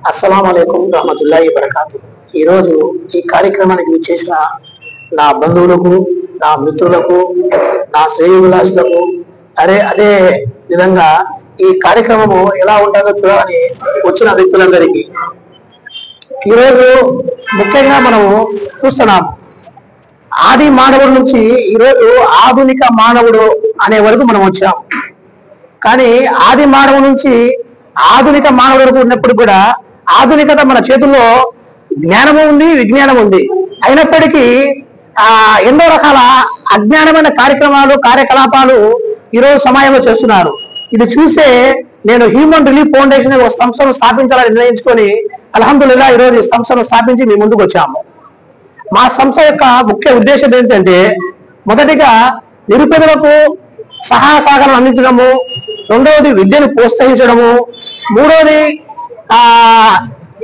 అస్సలాము అలైకుం రహమతుల్లాహి వబరకాతు. ఈరోజు ఈ కార్యక్రమానికి విచ్చేసిన నా బంధువులకు, నా మిత్రులకు, నా శ్రేయోభిలాషులకు, అదే విధంగా ఈ కార్యక్రమము ఎలా ఉంటుందో చూడాలని వచ్చిన వ్యక్తులందరికీ ఈరోజు ముఖ్యంగా మనము చూస్తున్నాము. ఆది మానవుడి నుంచి ఈరోజు ఆధునిక మానవుడు అనే వరకు మనం వచ్చాం. కానీ ఆది మానవుడి నుంచి ఆధునిక మానవుడు వరకు ఉన్నప్పుడు కూడా ఆధునికత మన చేతుల్లో జ్ఞానము ఉంది, విజ్ఞానం ఉంది. అయినప్పటికీ ఎన్నో రకాల అజ్ఞానమైన కార్యకలాపాలు ఈరోజు సమాజంలో చేస్తున్నారు. ఇది చూసే నేను హ్యూమన్ రిలీఫ్ ఫౌండేషన్ ఒక సంస్థను స్థాపించాలని నిర్ణయించుకొని అల్హమ్దులిల్లా ఈరోజు ఈ సంస్థను స్థాపించి మీ ముందుకు వచ్చాము. మా సంస్థ యొక్క ముఖ్య ఉద్దేశం ఏంటంటే, మొదటిగా నిరుపేదలకు సహాయ సహకారం అందించడము, రెండవది విద్యను ప్రోత్సహించడము, మూడవది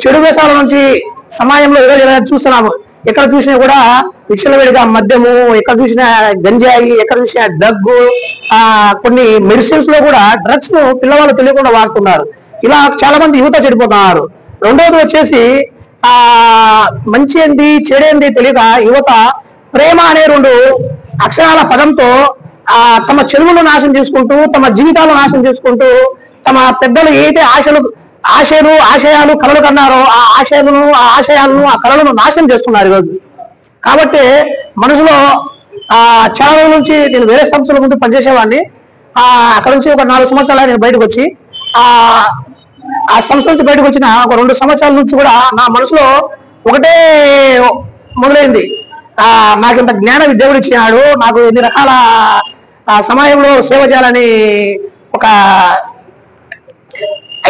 చెడు వేషాల నుంచి సమాజంలో ఈరోజు చూస్తున్నాము. ఎక్కడ చూసినా కూడా విచ్చలవిడిగా మద్యము, ఎక్కడ చూసినా గంజాయి, ఎక్కడ చూసినా డ్రగ్, కొన్ని మెడిసిన్స్ లో కూడా డ్రగ్స్ ను పిల్లవాళ్ళు తెలియకుండా వాడుతున్నారు. ఇలా చాలా మంది యువత చెడిపోతున్నారు. రెండవది వచ్చేసి మంచి ఏంది చెడేంది తెలియక యువత ప్రేమ అనే రెండు అక్షరాల పదంతో తమ చెరువులను నాశనం చేసుకుంటూ, తమ జీవితాలను నాశనం చేసుకుంటూ, తమ పెద్దలు ఏదైతే ఆశయాలు కలలు కన్నారో ఆ ఆశయాలను ఆ కళలను నాశనం చేస్తున్నారు ఈరోజు. కాబట్టి మనసులో చాలా రోజుల నుంచి నేను వేరే సంస్థల ముందు పనిచేసేవాడిని. అక్కడ నుంచి ఒక 4 సంవత్సరాలు నేను బయటకు వచ్చి ఆ సంస్థ నుంచి బయటకు వచ్చిన ఒక 2 సంవత్సరాల నుంచి కూడా నా మనసులో ఒకటే మొదలైంది. నాకు ఇంత జ్ఞాన దేవుడు ఇచ్చినాడు, నాకు ఎన్ని రకాల సమాజంలో సేవ చేయాలని ఒక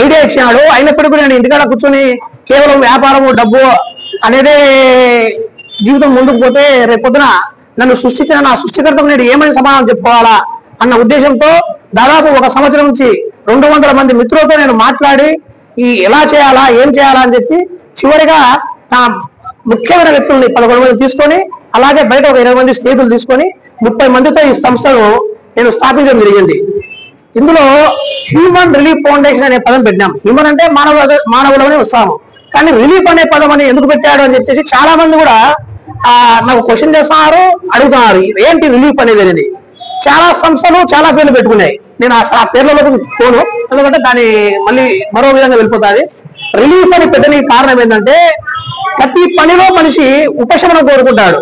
ఐడియా ఇచ్చినాడు. అయినప్పటికీ నేను ఇంటికాడ కూర్చొని కేవలం వ్యాపారము, డబ్బు అనేదే జీవితం ముందుకు పోతే రేపొద్దున నన్ను సృష్టించిన నా సృష్టికర్తకు నేను ఏమని సమాధానం చెప్పుకోవాలా అన్న ఉద్దేశంతో దాదాపు 1 సంవత్సరం నుంచి 200 మంది మిత్రులతో నేను మాట్లాడి ఎలా చేయాలా, ఏం చేయాలా అని చెప్పి చివరిగా నా ముఖ్యమైన వ్యక్తుల్ని 11 మంది తీసుకొని, అలాగే బయట ఒక 20 మంది స్నేహితులు తీసుకొని 30 మందితో ఈ సంస్థను నేను స్థాపించడం జరిగింది. ఇందులో హ్యూమన్ రిలీఫ్ ఫౌండేషన్ అనే పదం పెట్టినాం. హ్యూమన్ అంటే మానవులనే వస్తాము, కానీ రిలీఫ్ అనే పదం అని ఎందుకు పెట్టాడు అని చెప్పేసి చాలా మంది కూడా నాకు క్వశ్చన్ చేస్తున్నారు, అడుగుతున్నారు ఏంటి రిలీఫ్ అనేది. చాలా సంస్థలు చాలా పేర్లు పెట్టుకున్నాయి. నేను ఆ పేర్లలోకి పోను, ఎందుకంటే దాన్ని మళ్ళీ మరో విధంగా వెళ్ళిపోతుంది. రిలీఫ్ అని పెట్టడానికి కారణం ఏంటంటే, ప్రతి పనిలో మనిషి ఉపశమనం కోరుకుంటాడు.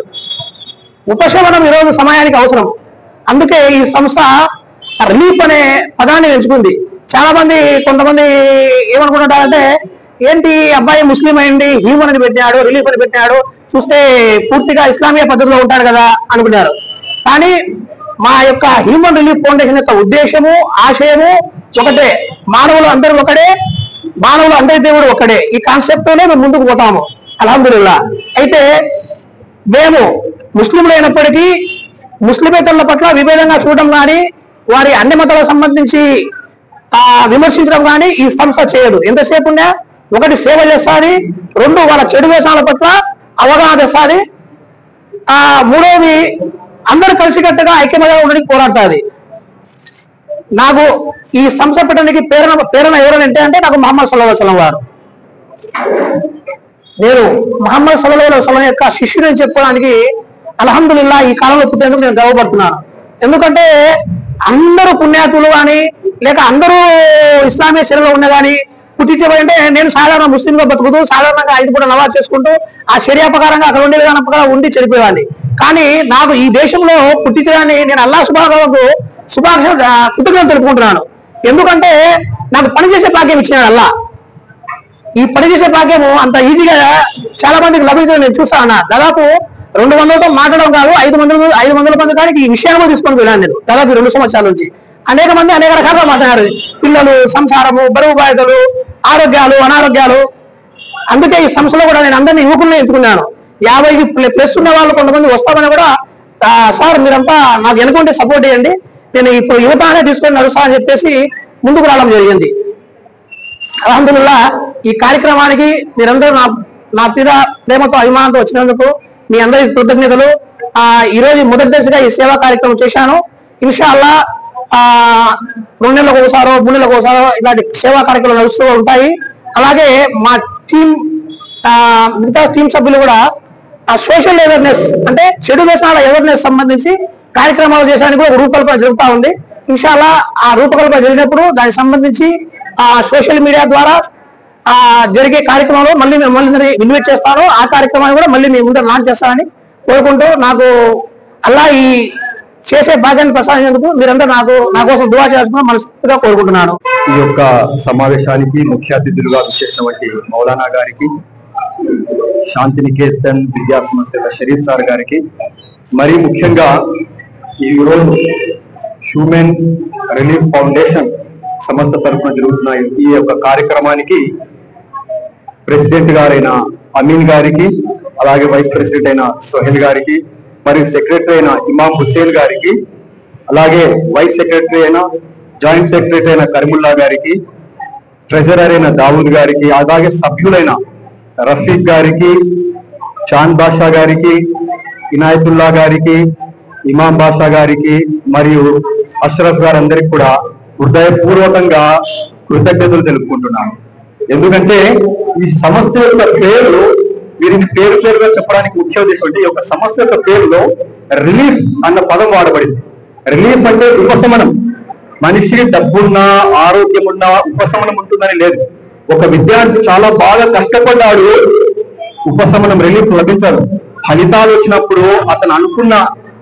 ఉపశమనం ఈరోజు సమయానికి అవసరం. అందుకే ఈ సంస్థ రిలీఫ్ అనే పదాన్ని ఎంచుకుంది. కొంతమంది ఏమనుకుంటారంటే, ఏంటి అబ్బాయి ముస్లిం అయింది హ్యూమన్ అని పెట్టినాడు, రిలీఫ్ అని పెట్టినాడు, చూస్తే పూర్తిగా ఇస్లామీయ పద్ధతిలో ఉంటాడు కదా అనుకున్నారు. కానీ మా యొక్క హ్యూమన్ రిలీఫ్ ఫౌండేషన్ యొక్క ఉద్దేశము, ఆశయము ఒకటే. మానవులు అందరూ ఒకటే, మానవులు అందరి దేవుడు ఒకటే. ఈ కాన్సెప్ట్ తోనే మేము ముందుకు పోతాము అల్హమ్దులిల్లా. అయితే మేము ముస్లింలు అయినప్పటికీ ముస్లిమేతరుల పట్ల విభేదంగా చూడడం కానీ, వారి అన్ని మతాలకు సంబంధించి విమర్శించడం కానీ ఈ సంస్థ చేయదు. ఎంతసేపు ఉన్నా ఒకటి సేవ చేస్తుంది, 2 వాళ్ళ చెడు వేషాల పట్ల అవగాహన తెస్తుంది, మూడవది అందరూ కలిసికట్టుగా ఐక్యమగా ఉండడానికి పోరాడుతుంది. నాకు ఈ సంస్థ పెట్టడానికి ప్రేరణ ఎవరంటే నాకు ముహమ్మద్ సల్లల్లాహు అలైహి వసల్లం వారు. నేను ముహమ్మద్ సల్లల్లాహు అలైహి వసల్లం యొక్క శిష్యుడని చెప్పుకోవడానికి అల్హమ్దులిల్లా ఈ కాలంలో పుట్టేందుకు నేను గర్వపడుతున్నాను. ఎందుకంటే అందరూ పుణ్యాతులు కానీ, లేక అందరూ ఇస్లామీయ శరీరంలో ఉన్న కానీ పుట్టించబడంటే, నేను సాధారణ ముస్లింగా బతుకుతూ సాధారణంగా 5 పూట నమాజ్ చేసుకుంటూ ఆ శరియా ప్రకారంగా అక్కడ ఉండే విధానం ప్రకారం ఉండి చెడిపోయేవాడిని. కానీ నాకు ఈ దేశంలో పుట్టించడాన్ని నేను అల్లాహ్ కృతజ్ఞతలు తెలుపుకుంటున్నాను. ఎందుకంటే నాకు పనిచేసే భాగ్యం ఇచ్చినాడు అల్లాహ్. ఈ పనిచేసే భాగ్యము అంత ఈజీగా చాలా మందికి లభించడం నేను చూస్తాను. దాదాపు 200తో మాట్లాడడం కాదు, 500 మంది కానీ ఈ విషయాలు తీసుకొని వెళ్ళాను నేను దాదాపు 2 సంవత్సరాల నుంచి. అనేక మంది అనేక రకాలుగా మాట్లాడారు. పిల్లలు, సంసారము, బరువు బాధ్యతలు, ఆరోగ్యాలు, అనారోగ్యాలు. అందుకే ఈ సంస్థలో కూడా నేను అందరినీ యువకులను ఎంచుకున్నాను. 50+ ఉన్న వాళ్ళు కొంతమంది వస్తామని కూడా, సార్ మీరంతా నాకు వెనుకుంటే సపోర్ట్ చేయండి, నేను ఇప్పుడు యువతనే తీసుకొని నడుస్తా అని చెప్పేసి ముందుకు రావడం జరిగింది. అల్హమ్దులిల్లా ఈ కార్యక్రమానికి మీరందరూ నా మీద ప్రేమతో అభిమానంతో వచ్చినందుకు మీ అందరి కృతజ్ఞతలు. ఈ రోజు మొదటి దశగా ఈ సేవా కార్యక్రమం చేశాను. ఇన్షాల్లా 2 నెలలకు ఒకసారో 3 నెలలకు ఒకసారో ఇలాంటి సేవా కార్యక్రమాలు నడుస్తూ ఉంటాయి. అలాగే మా టీం మిగతా టీం సభ్యులు కూడా సోషల్ అవేర్నెస్ అంటే చెడు వ్యసనాల అవేర్నెస్ సంబంధించి కార్యక్రమాలు చేయడానికి కూడా రూపకల్పన జరుగుతూ ఉంది. ఇన్షాల్లా ఆ రూపకల్పన జరిగినప్పుడు దానికి సంబంధించి సోషల్ మీడియా ద్వారా జరిగే కార్యక్రమంలో మళ్ళీ ఇన్వైట్ చేస్తాను. ఆ కార్యక్రమాన్ని కూడా మళ్ళీ మీ ముందు లాంచ్ చేస్తానని కోరుకుంటూ, నాకు అల్లా ఈ చేసే భాగ్యాన్ని ప్రసాదించేందుకు మీరందరూ నా కోసం దువా చేయాల్సిన మనస్ఫూర్తిగా కోరుకుంటున్నాను. ఈ యొక్క సమావేశానికి ముఖ్య అతిథులుగా విచ్చేసినటువంటి మౌలానా గారికి, శాంతినికేతన్ విద్యా సంస్థల షరీఫ్ సార్ గారికి, మరీ ముఖ్యంగా ఈరోజు హ్యూమన్ రిలీఫ్ ఫౌండేషన్ సంస్థ తరఫున జరుగుతున్న ఈ యొక్క కార్యక్రమానికి ప్రెసిడెంట్ గారైన అమీన్ గారికి, అలాగే వైస్ ప్రెసిడెంట్ అయిన సోహెల్ గారికి, మరియు సెక్రటరీ అయిన ఇమాం హుస్సేన్ గారికి, అలాగే వైస్ సెక్రటరీ అయిన జాయింట్ సెక్రటరీ అయిన కరీముల్లా గారికి, ట్రెజరర్ అయిన దావూద్ గారికి, అలాగే సభ్యులైన రఫీక్ గారికి, చాంద్ బాషా గారికి, ఇనాయతుల్లా గారికి, ఇమాం బాషా గారికి మరియు అష్రఫ్ గారందరికీ కూడా హృదయపూర్వకంగా కృతజ్ఞతలు తెలుపుకుంటున్నాను. ఎందుకంటే ఈ సంస్థ యొక్క పేరు, వీరిని పేరుగా చెప్పడానికి ముఖ్య ఉద్దేశం అంటే ఈ యొక్క సంస్థ యొక్క పేరులో రిలీఫ్ అన్న పదం వాడబడింది. రిలీఫ్ అంటే ఉపశమనం. మనిషి డబ్బున్నా ఆరోగ్యం ఉన్నా ఉపశమనం ఉంటుందని లేదు. ఒక విద్యార్థి చాలా బాగా కష్టపడ్డాడు, ఉపశమనం రిలీఫ్ లభించదు. ఫలితాలు వచ్చినప్పుడు అతను అనుకున్న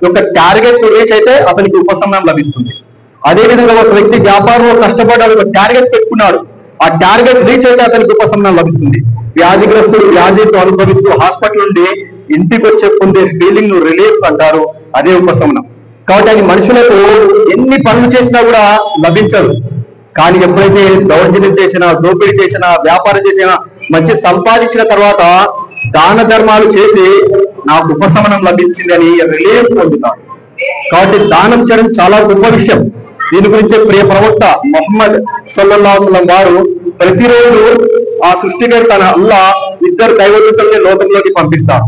ఒక టార్గెట్ రీచ్ అయితే అతనికి ఉపశమనం లభిస్తుంది. అదేవిధంగా ఒక వ్యక్తి వ్యాపారంలో కష్టపడ్డాడు, ఒక టార్గెట్ పెట్టుకున్నాడు, ఆ టార్గెట్ రీచ్ అయితే అతనికి ఉపశమనం లభిస్తుంది. వ్యాధిగ్రస్తుడు వ్యాధితో అనుభవిస్తూ హాస్పిటల్ నుండి ఇంటికి వచ్చే పొందే ఫీలింగ్ ను రిలీఫ్ అంటారు, అదే ఉపశమనం. కాబట్టి అది మనుషులకు ఎన్ని పనులు చేసినా కూడా లభించదు. కానీ ఎప్పుడైతే దౌర్జన్యం చేసినా, దోపిడీ చేసినా, వ్యాపారం చేసినా, మంచి సంపాదించిన తర్వాత దాన ధర్మాలు చేసి నాకు ఉపశమనం లభించిందని రిలీఫ్ పొందుతారు. కాబట్టి దానం చేయడం చాలా గొప్ప విషయం. దీని గురించే ప్రియ ప్రవక్త ముహమ్మద్ సల్లల్లాహు అలైహి వసల్లం వారు ప్రతిరోజు ఆ సృష్టికర్త అల్లా 2 దైవదూతల్ని లోకంలోకి పంపిస్తారు.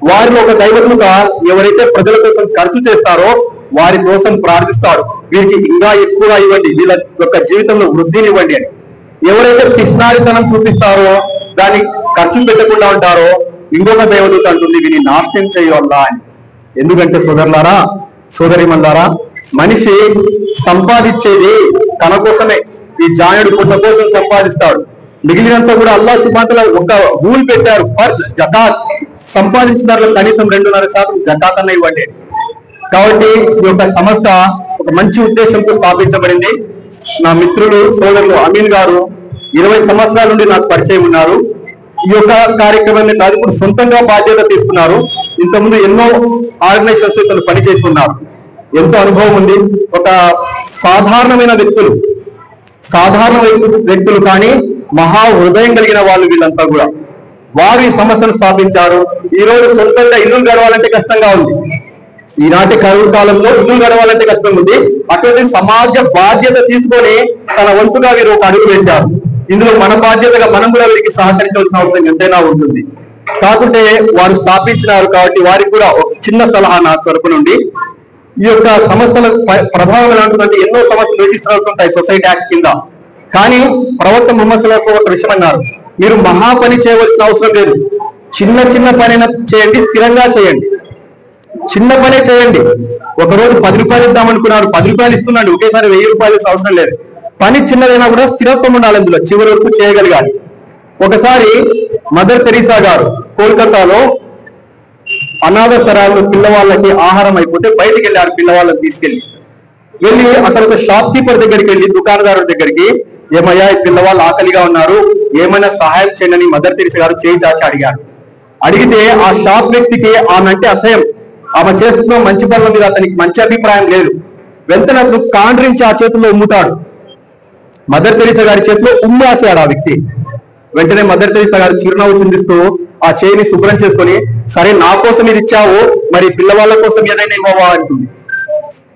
వారిలో ఒక దైవదూత ఎవరైతే ప్రజల కోసం ఖర్చు చేస్తారో వారి కోసం ప్రార్థిస్తారు, వీరికి ఇంకా ఎక్కువగా ఇవ్వండి, వీళ్ళ యొక్క జీవితంలో వృద్ధినివ్వండి అని. ఎవరైతే పిస్నారితనం చూపిస్తారో, దాన్ని ఖర్చు పెట్టకుండా ఉంటారో, ఇంకొక దైవదూత అంటుంది వీరిని నాశనం చేయవల్లా అని. ఎందుకంటే సోదరులారా, సోదరిమల్లారా, మనిషి సంపాదించేది తన కోసమే. ఈ జానుడు పుట్ట కోసం సంపాదిస్తాడు, మిగిలినంతా కూడా అల్లాహ్ సుబ్హానహు వ తఆలా ఒక రూల్ పెట్టారు, ఫర్జ్ జకాత్. సంపాదించిన దాంట్లో కనీసం 2.5% జకాత్ అన్న ఇవ్వండి. కాబట్టి ఈ యొక్క సంస్థ ఒక మంచి ఉద్దేశంతో స్థాపించబడింది. నా మిత్రులు సోదరులు అమీన్ గారు 20 సంవత్సరాల నుండి నాకు పరిచయం ఉన్నారు. ఈ యొక్క కార్యక్రమాన్ని కాదు, ఇప్పుడు సొంతంగా బాధ్యత తీసుకున్నారు. ఇంతకుముందు ఎన్నో ఆర్గనైజేషన్స్ తో పనిచేసి ఉన్నారు, ఎంతో అనుభవం ఉంది. ఒక సాధారణమైన వ్యక్తులు కానీ మహా హృదయం కలిగిన వాళ్ళు వీళ్ళంతా కూడా. వారు ఈ సంస్థను స్థాపించారు. ఈ రోజు సొంతంగా ఇల్లు గడవాలంటే కష్టంగా ఉంది. ఈనాటి కరువు కాలంలో ఇల్లు గడవాలంటే కష్టంగా ఉంది. అటువంటి సమాజ బాధ్యత తీసుకొని తన వంతుగా వీరు ఒక అడుగు వేశారు. ఇందులో మన బాధ్యతగా మనం కూడా వీరికి సహకరించాల్సిన అవసరం ఎంతైనా ఉంటుంది. కాకుంటే వారు స్థాపించినారు కాబట్టి వారికి కూడా ఒక చిన్న సలహా నా తరపు నుండి. ఈ యొక్క సంస్థల ప్రభావం ఎలా ఉంటుందంటే, ఎన్నో సంస్థలు రిజిస్టర్ అవుతుంటాయి సొసైటీ యాక్ట్ కింద. కానీ ప్రవక్త ముహమ్మద్ సల్లల్లాహు అలైహి వసల్లం ఒక విషయం అన్నారు, మీరు మహా పని చేయవలసిన అవసరం లేదు, చిన్న పనైనా చేయండి, స్థిరంగా చేయండి. చిన్న పనే చేయండి. ఒకరోజు 10 రూపాయలు ఇద్దామనుకున్నారు, 10 రూపాయలు ఇస్తున్నాడు, ఒకేసారి 1000 రూపాయలు అవసరం లేదు. పని చిన్నదైనా కూడా స్థిరత్వం ఉండాలి, అందులో చివరి వరకు చేయగలగాలి. ఒకసారి మదర్ తెరీసా గారు కోల్కతాలో అనాథ శరాలు పిల్లవాళ్ళకి ఆహారం అయిపోతే బయటికి వెళ్ళారు, పిల్లవాళ్ళని తీసుకెళ్లి. అక్కడ ఒక షాప్ కీపర్ దగ్గరికి వెళ్ళి, దుకాణదారు దగ్గరికి, ఏమయ్యా ఈ పిల్లవాళ్ళు ఆకలిగా ఉన్నారు, ఏమైనా సహాయం చేయండి అని మదర్ తెరీసా గారు చేయి చాచి అడిగారు. అడిగితే ఆ షాప్ వ్యక్తికి ఆమె అంటే అసహ్యం, ఆమె చేస్తున్న మంచి పనుల మీద అతనికి మంచి అభిప్రాయం లేదు. వెంటనే అతను కాండ్రించి ఆ చేతుల్లో ఉమ్ముతాడు. మదర్ తెరీసా గారి చేతిలో ఉమ్మాసాడు ఆ వ్యక్తి. వెంటనే మదర్ తెరీసా గారు చిరునవ్వు చిందిస్తూ ఆ చేయిని శుభ్రం చేసుకొని, సరే నా కోసం ఇది ఇచ్చావు, మరి పిల్లవాళ్ళ కోసం ఏదైనా ఇవ్వవా అంటుంది.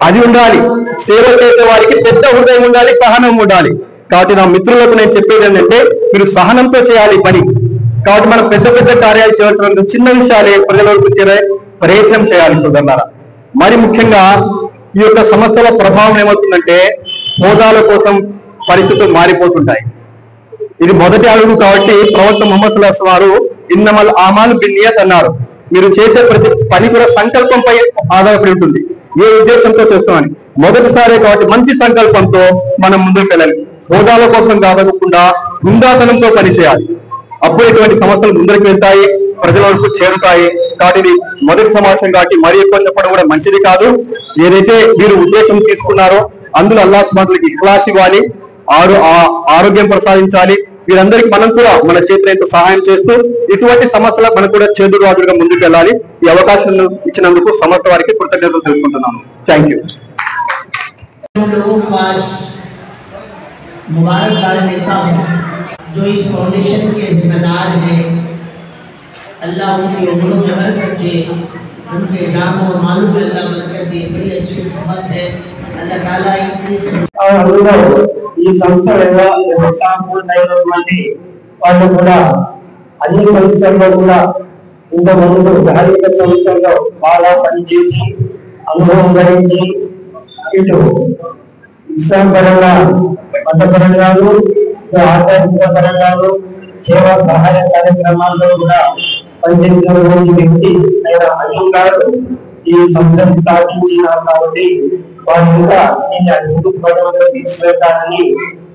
అది ఉండాలి, సేవ చేసే వారికి పెద్ద హృదయం ఉండాలి, సహనం ఉండాలి. కాబట్టి నా మిత్రులకు నేను చెప్పేది ఏంటంటే, మీరు సహనంతో చేయాలి పని. కాబట్టి మనం పెద్ద పెద్ద కార్యాలు చేయాల్సిన చిన్న విషయాలే ప్రజల వరకు చేరే ప్రయత్నం చేయాలి సోదరులారా. మరి ముఖ్యంగా ఈ యొక్క సంస్థల ప్రభావం ఏమవుతుందంటే హోదాల కోసం పరిస్థితులు మారిపోతుంటాయి. ఇది మొదటి అడుగు కాబట్టి ప్రవక్త ముహమ్మద్ సల్లల్లాహు అలైహి వసల్లం వారు ఇన్నమల్ ఆమాలు బిన్నియత్ అన్నారు. మీరు చేసే ప్రతి పని కూడా సంకల్పంపై ఆధారపడి ఉంటుంది. ఏ ఉద్దేశంతో చేస్తామని మొదటిసారి కాబట్టి మంచి సంకల్పంతో మనం ముందుకు వెళ్ళాలి. హోదాల కోసం కాకుండా హుందాతనంతో పనిచేయాలి. అప్పుడు ఇటువంటి సమస్యలు ముందరికి వెళ్తాయి, ప్రజల వరకు చేరుతాయి. కాబట్టి ఇది మొదటి సమావేశం కాబట్టి మరీ ఎక్కువ చెప్పడం కూడా మంచిది కాదు. ఏదైతే మీరు ఉద్దేశం తీసుకున్నారో అందులో అల్లాహ్ సుబ్హానహు వ తఆలా ఇఖ్లాస్ ఇవ్వాలి, ఆరోగ్యం ప్రసాదించాలి. వీరందరికీ మనం కూడా మన చేతులైతే సహాయం చేస్తూ ఇటువంటి సమస్యలకు మనం కూడా చేదురాదుగా ముందుకు వెళ్ళాలి. ఈ అవకాశం ఇచ్చినందుకు సంస్థ వారికి కృతజ్ఞతలు తెలుపుకుంటున్నాను. Thank you. मुबारकबाद देता हूँ जो इस फाउंडेशन के जिम्मेदार हैं। अल्लाह उनकी उम्रों में बरकत दे, उनके जामों और मालूम में अल्लाह बरकत दे। बड़ी अच्छी खिदमत है। अल्लाह ताला इनकी అందులో ఈ సంస్థ వ్యవస్థాపకులైనటువంటి వాళ్ళు కూడా అన్ని సంస్థల్లో కూడా ఇంతకుముందు ధార్మిక సంస్థల్లో బాగా పనిచేసి అనుభవం గడించి ఇటు ఇస్లాం పరంగా మతపరంగాను ఆధ్యాత్మిక పరంగాను సేవా సహాయ కార్యక్రమాల్లో కూడా పనిచేసినటువంటి వ్యక్తి అయిన అజం గారు ఈ సంస్థను స్థాపించినారు. కాబట్టి వారు కూడా దీన్ని అభివృద్ధి పదంలో తీసుకెళ్తారని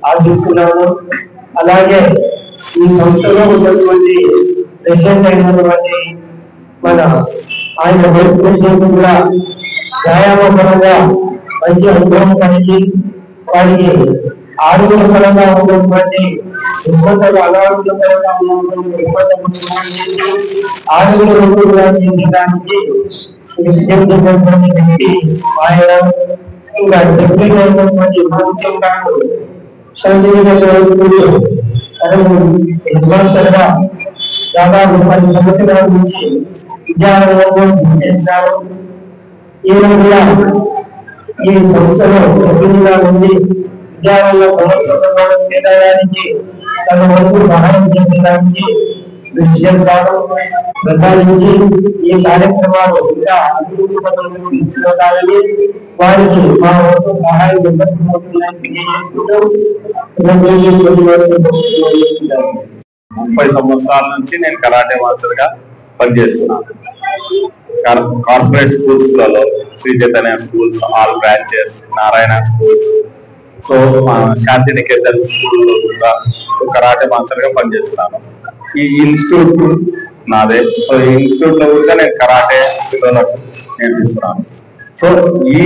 ఆశిస్తున్నాను. అలాగే ఈ సంస్థలో ఉన్నటువంటి ప్రెసిడెంట్ అయినటువంటి మన ఆయన వైస్ ప్రెసిడెంట్ కూడా వ్యాయామపరంగా మంచి అనుభవం కలిగి వారికి ఆరోగ్యపరంగా ఉన్నటువంటి రుగ్మతలు అనారోగ్యపరంగా ఉన్నటువంటి రుగ్మతలు ఆరోగ్యవంతులుగా చేయించడానికి ప్రెసిడెంట్ అయినటువంటి వ్యక్తి ఆయన. ఇంకా సెక్రటరీ అయినటువంటి ప్రభుత్వం గారు హెడ్మాస్టర్గా దాదాపు 10 సంవత్సరాల నుంచి విద్యారంగంలో చేశారు. ఈయన కూడా ఈ సంస్థలో సభ్యులుగా ఉండి విద్యారంగ సమస్యలను తీర్చడానికి తన వరకు సహాయం చేసేదానికి కృషి చేస్తారు. ప్రధానించి ఈ కార్యక్రమాలు ఇంకా అభివృద్ధి పథకంలో తీసుకెళ్లాలని వారికి మా వరకు సహాయం తెలియజేసుకుంటూ 30 సంవత్సరాల నుంచి నేను కరాటే మాస్టర్ గా పనిచేస్తున్నాను. కార్పొరేట్ స్కూల్స్ లలో Shri Chaitanya schools, all branches, Narayana schools, so Shantiniketan స్కూల్లో కూడా కరాటే మాస్టర్ గా పనిచేస్తున్నాను. ఈ ఇన్స్టిట్యూట్ నాదే. సో ఈ ఇన్స్టిట్యూట్ లో కూడా నేను కరాటే పిల్లలకు నేర్పిస్తున్నాను. సో ఈ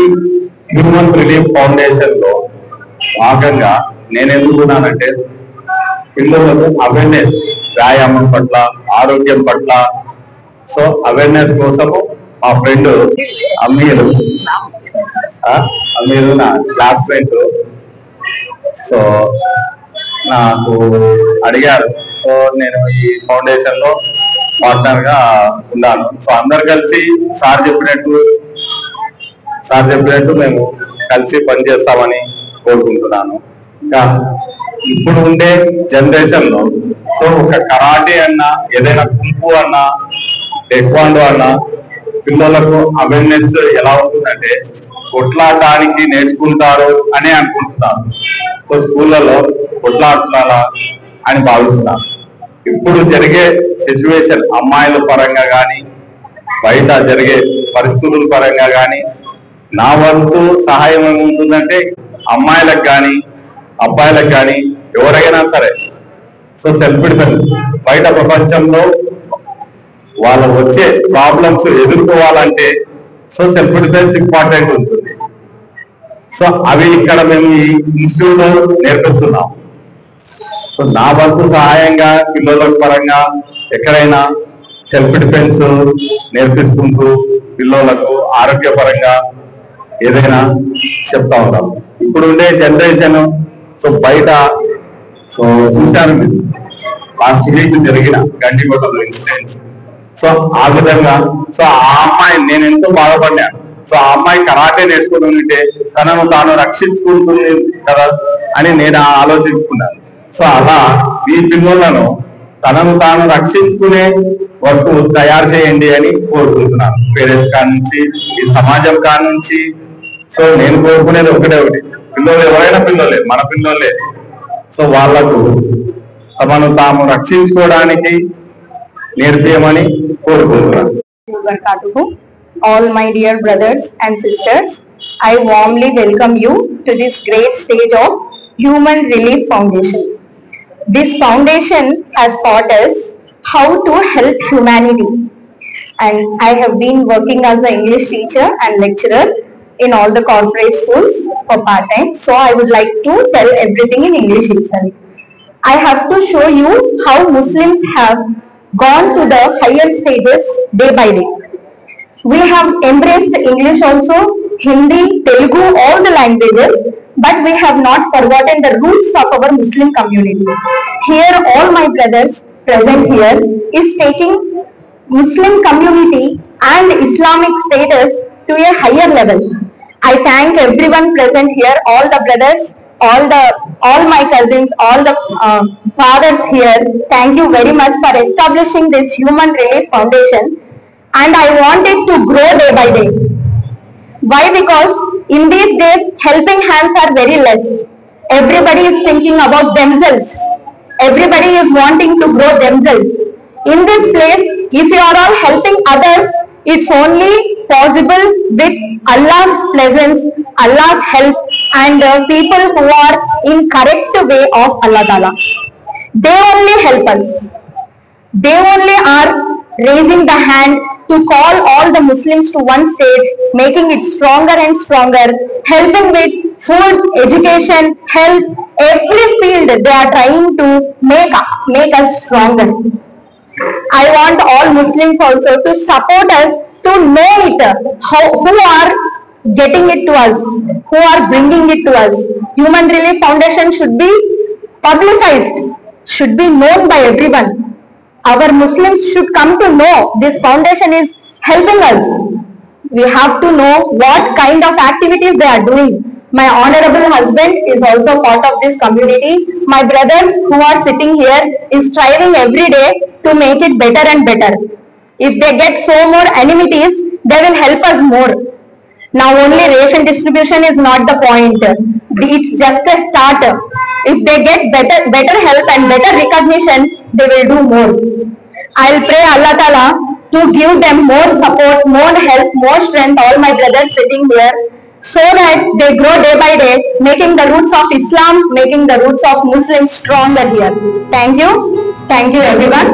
హ్యూమన్ రిలీఫ్ ఫౌండేషన్ లో భాగంగా నేను ఎందుకున్నానంటే పిల్లలకు అవేర్నెస్, వ్యాయామం పట్ల, ఆరోగ్యం పట్ల సో అవేర్నెస్ కోసము మా ఫ్రెండ్ అమీరు నా క్లాస్మేట్ సో నాకు అడిగారు. సో నేను ఈ ఫౌండేషన్ లో పార్ట్నర్ గా ఉన్నాను. సో అందరు కలిసి సార్ చెప్పినట్టు మేము కలిసి పనిచేస్తామని కోరుకుంటున్నాను. ఇంకా ఇప్పుడు ఉండే జనరేషన్ లో సో ఒక కరాటే అన్నా, ఏదైనా కుంపు అన్నా, టెక్వాండో అన్నా పిల్లలకు అవేర్నెస్ ఎలా ఉంటుందంటే కొట్లాడడానికి నేర్చుకుంటారు అని అనుకుంటున్నారు. సో స్కూళ్ళలో కొట్లాడుతున్నారా అని భావిస్తున్నారు. ఇప్పుడు జరిగే సిచ్యువేషన్ అమ్మాయిల పరంగా కానీ, బయట జరిగే పరిస్థితుల పరంగా కానీ నా వంతు సహాయం ఏముంటుందంటే అమ్మాయిలకు కానీ అబ్బాయిలకు కానీ ఎవరైనా సరే సో సెల్ఫ్ డిఫెన్స్ బయట ప్రపంచంలో వాళ్ళు వచ్చే ప్రాబ్లమ్స్ ఎదుర్కోవాలంటే సో సెల్ఫ్ డిఫెన్స్ ఇంపార్టెంట్ ఉంటుంది. సో అవి ఇక్కడ మేము ఈ ఇన్స్టిట్యూట్ లో నేర్పిస్తున్నాం. సో నా వంతు సహాయంగా పిల్లల పరంగా ఎక్కడైనా సెల్ఫ్ డిఫెన్స్ నేర్పిస్తుంటూ పిల్లలకు ఆరోగ్యపరంగా ఏదైనా చెప్తా ఉంటాం. ఇప్పుడు ఉండే జనరేషన్ సో బయట సో చూశాను మీరు లాస్ట్ వీక్ జరిగిన గండికోటలో ఇన్సిడెంట్స్. సో ఆ విధంగా సో ఆ అమ్మాయి నేను ఎంతో బాధపడ్డాను. సో ఆ అమ్మాయి కరాటే నేర్చుకుని ఉంటే తనను తాను రక్షించుకుంటుంది కదా అని నేను ఆలోచించుకున్నాను. సో అలా ఈ పిల్లలను తనను తాను రక్షించుకునే వరకు తయారు చేయండి అని కోరుకుంటున్నాను. పేరెంట్స్ కాడ నుంచి, ఈ సమాజం కాడ నుంచి. సో నేను కోరుకునేది ఒకటి, పిల్లలు ఎవరైనా పిల్లలే, మన పిల్లలే. సో వాళ్ళకు తమను తాము రక్షించుకోవడానికి నేర్పియమని కోరుకుంటున్నాను. All my dear brothers and sisters, I warmly welcome you to this great stage of Human Relief Foundation. This foundation has taught us how to help humanity, and I have been working as an English teacher and lecturer in all the corporate schools for part-time, so I would like to tell everything in English itself. I have to show you how Muslims have gone to the higher stages day by day. We have embraced English also, Hindi, Telugu, all the languages, but we have not forgotten the roots of our Muslim community. Here, all my brothers present here is taking Muslim community and Islamic status to a higher level. I thank everyone present here, all the brothers, all my cousins, all the fathers here. Thank you very much for establishing this Human Relief Foundation, and I want it to grow day by day. Why? Because in these days helping hands are very less. Everybody is thinking about themselves. Everybody is wanting to grow themselves. In this place, if you are all helping others, it's only possible with Allah's presence, Allah's help, and people who are in correct way of Allah Ta'ala. They only help us. They only are raising the hand to call all the Muslims to one stage, making it stronger and stronger, helping with food, education, health, every field they are trying to make us stronger. I want all Muslims also to support us, to know it, who are getting it to us, who are bringing it to us. Human Relief Foundation should be publicized, should be known by everyone. Our Muslims should come to know this foundation is helping us. We have to know what kind of activities they are doing. My honorable husband is also part of this community. My brothers who are sitting here is striving every day to make it better and better. If they get so more enmities, they will help us more. Now only ration distribution is not the point. It's just a start. If they get better help and better recognition, they will do more. I'll pray Allah Ta'ala to give them more support, more help, more strength, all my brothers sitting here, so that they grow day by day, making the roots of Islam, making the roots of Muslims stronger here. Thank you. Thank you everyone.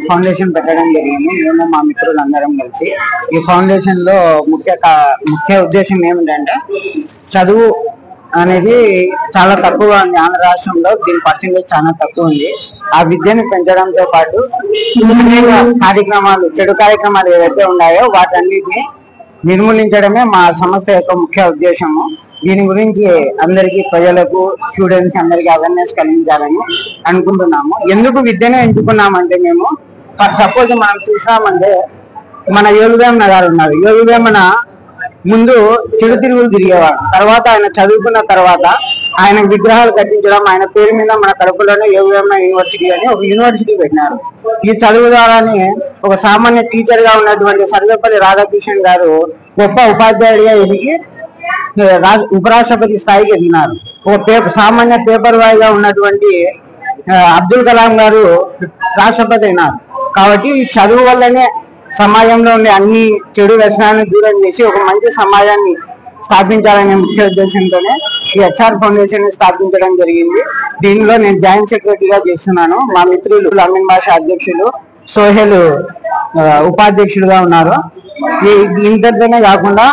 Foundation పెట్టడం జరిగింది. మేము మా మిత్రులందరం కలిసి ఈ foundation లో ముఖ్య ఉద్దేశం ఏమిటంటే, చదువు అనేది చాలా తక్కువ ఉంది ఆంధ్ర రాష్ట్రంలో, దీని పర్సెంటేజ్ చాలా తక్కువ ఉంది. ఆ విద్యను పెంచడంతో పాటు కార్యక్రమాలు, చెడు కార్యక్రమాలు ఏవైతే ఉన్నాయో వాటన్నిటిని నిర్మూలించడమే మా సంస్థ యొక్క ముఖ్య ఉద్దేశము. దీని గురించి అందరికీ, ప్రజలకు, స్టూడెంట్స్ అందరికీ అవేర్నెస్ కలిగించాలని అనుకుంటున్నాము. ఎందుకు విద్యను ఎంచుకున్నామంటే, మేము ఫర్ సపోజ్ మనం చూసామంటే మన యోగివేమన గారు ఉన్నారు. యోగివేమన ముందు చెడు తిరుగులు తిరిగేవాడు. తర్వాత ఆయన చదువుకున్న తర్వాత ఆయన విగ్రహాలు కట్టించడం, ఆయన పేరు మీద మన కడపలోనే యోగవేమన యూనివర్సిటీ అని ఒక యూనివర్సిటీ పెట్టినారు. ఈ చదువు ద్వారానే ఒక సామాన్య టీచర్ గా ఉన్నటువంటి సర్వేపల్లి రాధాకృష్ణన్ గారు గొప్ప ఉపాధ్యాయుడిగా ఎదిగి ఉపరాష్ట్రపతి స్థాయికి ఎదిగినారు. ఒక సామాన్య పేపర్ బాయ్ గా ఉన్నటువంటి అబ్దుల్ కలాం గారు రాష్ట్రపతి అయినారు. కాబట్టి ఈ చదువు వల్లనే సమాజంలో ఉండే అన్ని చెడు వ్యసనాలను దూరం చేసి ఒక మంచి సమాజాన్ని స్థాపించాలనే ముఖ్య ఉద్దేశంతోనే ఈ హెచ్ఆర్ ఫౌండేషన్ స్థాపించడం జరిగింది. దీనిలో నేను జాయింట్ సెక్రటరీగా చేస్తున్నాను. మా మిత్రులు అమీన్ భాష అధ్యక్షులు, సోహెల్ ఉపాధ్యక్షులుగా ఉన్నారు. ఇంతటితోనే కాకుండా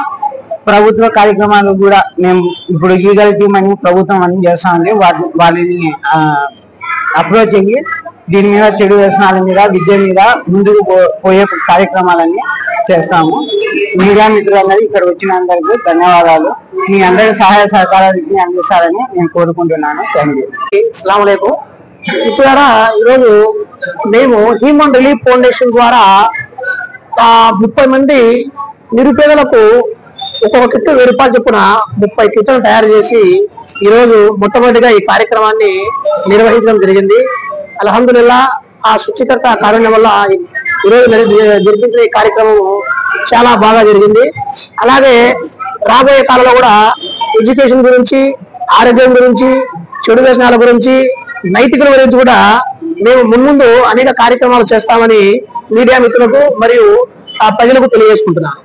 ప్రభుత్వ కార్యక్రమాలు కూడా మేము ఇప్పుడు లీగల్ టీమ్ అని ప్రభుత్వం అన్ని చేస్తా ఉంది. వాళ్ళని అప్రోచ్ అయ్యి దీని మీద చెడు వ్యసనాల మీద, విద్య మీద ముందుకు పోయే కార్యక్రమాలన్నీ చేస్తాము. మీడియా మిత్రులందరూ ఇక్కడ వచ్చినందరికీ ధన్యవాదాలు. మీ అందరి సహాయ సహకారాన్ని అందిస్తారని నేను కోరుకుంటున్నాను. Thank you. అస్సలాము అలైకుం. మిత్రులారా, ఈరోజు మేము హ్యూమన్ రిలీఫ్ ఫౌండేషన్ ద్వారా 30 మంది నిరుపేదలకు ఒక్కొక్క కిట్ ₹1000 చొప్పున 30 కిట్లను తయారు చేసి ఈరోజు మొట్టమొదటిగా ఈ కార్యక్రమాన్ని నిర్వహించడం జరిగింది. అల్హమ్దులిల్లా ఆ సృష్టికర్త కారణం వల్ల ఈరోజు జరిపించిన ఈ కార్యక్రమం చాలా బాగా జరిగింది. అలాగే రాబోయే కాలంలో కూడా ఎడ్యుకేషన్ గురించి, ఆరోగ్యం గురించి, చెడు వ్యసనాల గురించి, నైతికల గురించి కూడా మేము మున్ముందు అనేక కార్యక్రమాలు చేస్తామని మీడియా మిత్రులకు మరియు ఆ ప్రజలకు తెలియజేసుకుంటున్నాను.